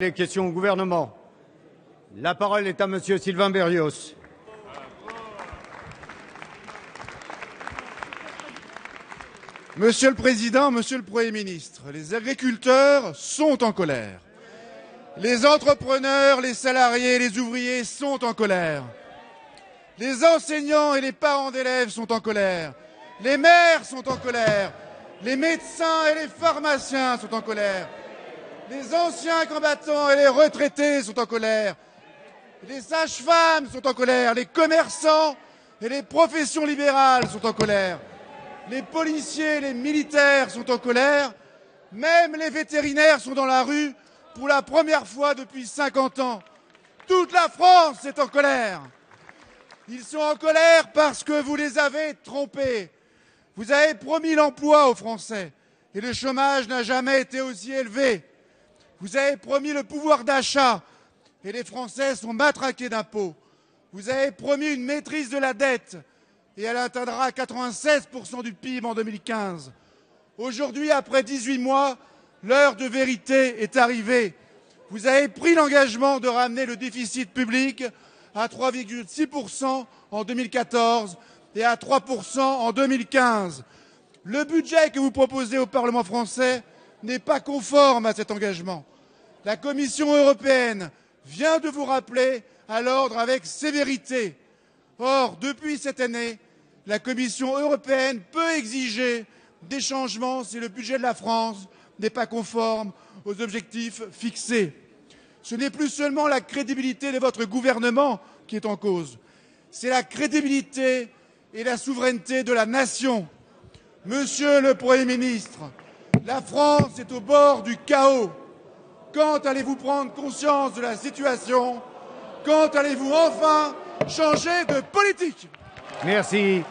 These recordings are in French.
Les questions au gouvernement. La parole est à Monsieur Sylvain Berrios. Monsieur le Président, Monsieur le Premier ministre, les agriculteurs sont en colère. Les entrepreneurs, les salariés, les ouvriers sont en colère. Les enseignants et les parents d'élèves sont en colère. Les maires sont en colère. Les médecins et les pharmaciens sont en colère. Les anciens combattants et les retraités sont en colère. Les sages-femmes sont en colère. Les commerçants et les professions libérales sont en colère. Les policiers et les militaires sont en colère. Même les vétérinaires sont dans la rue pour la première fois depuis 50 ans. Toute la France est en colère. Ils sont en colère parce que vous les avez trompés. Vous avez promis l'emploi aux Français et le chômage n'a jamais été aussi élevé. Vous avez promis le pouvoir d'achat et les Français sont matraqués d'impôts. Vous avez promis une maîtrise de la dette et elle atteindra 96% du PIB en 2015. Aujourd'hui, après 18 mois, l'heure de vérité est arrivée. Vous avez pris l'engagement de ramener le déficit public à 3,6% en 2014 et à 3% en 2015. Le budget que vous proposez au Parlement français n'est pas conforme à cet engagement. La Commission européenne vient de vous rappeler à l'ordre avec sévérité. Or, depuis cette année, la Commission européenne peut exiger des changements si le budget de la France n'est pas conforme aux objectifs fixés. Ce n'est plus seulement la crédibilité de votre gouvernement qui est en cause, c'est la crédibilité et la souveraineté de la nation. Monsieur le Premier ministre, la France est au bord du chaos. Quand allez-vous prendre conscience de la situation? Quand allez-vous enfin changer de politique? Merci.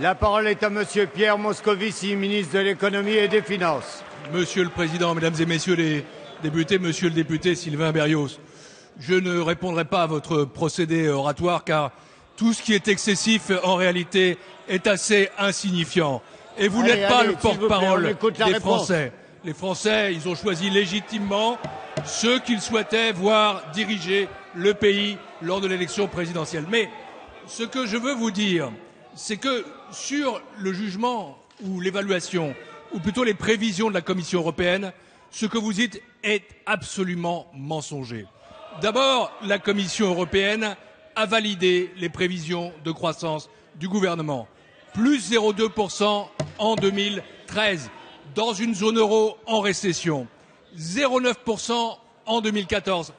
La parole est à Monsieur Pierre Moscovici, ministre de l'Économie et des Finances. Monsieur le Président, Mesdames et Messieurs les députés, Monsieur le député Sylvain Berrios, je ne répondrai pas à votre procédé oratoire car tout ce qui est excessif en réalité est assez insignifiant. Et vous n'êtes pas le porte-parole des Français. Les Français, ils ont choisi légitimement ceux qu'ils souhaitaient voir diriger le pays lors de l'élection présidentielle. Mais ce que je veux vous dire, c'est que sur le jugement ou l'évaluation, ou plutôt les prévisions de la Commission européenne, ce que vous dites est absolument mensonger. D'abord, la Commission européenne a validé les prévisions de croissance du gouvernement. Plus 0,2% en 2013, dans une zone euro en récession. 0,9% en 2014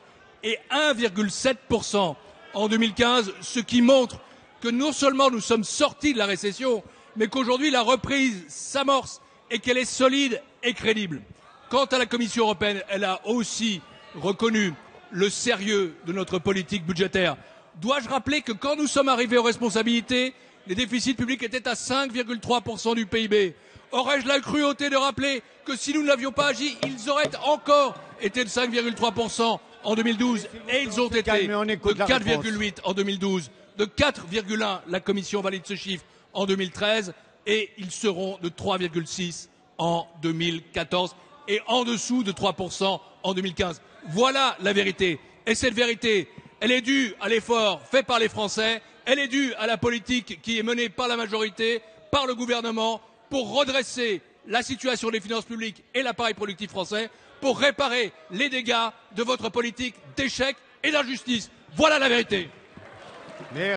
et 1,7% en 2015, ce qui montre que non seulement nous sommes sortis de la récession, mais qu'aujourd'hui la reprise s'amorce et qu'elle est solide et crédible. Quant à la Commission européenne, elle a aussi reconnu le sérieux de notre politique budgétaire. Dois-je rappeler que quand nous sommes arrivés aux responsabilités, les déficits publics étaient à 5,3% du PIB. Aurais-je la cruauté de rappeler que si nous n'avions pas agi, ils auraient encore été de 5,3% en 2012 et ils ont été de 4,8% en 2012, de 4,1%, la Commission valide ce chiffre, en 2013 et ils seront de 3,6% en 2014 et en dessous de 3% en 2015. Voilà la vérité. Et cette vérité, elle est due à l'effort fait par les Français, elle est due à la politique qui est menée par la majorité, par le gouvernement, pour redresser la situation des finances publiques et l'appareil productif français, pour réparer les dégâts de votre politique d'échec et d'injustice. Voilà la vérité.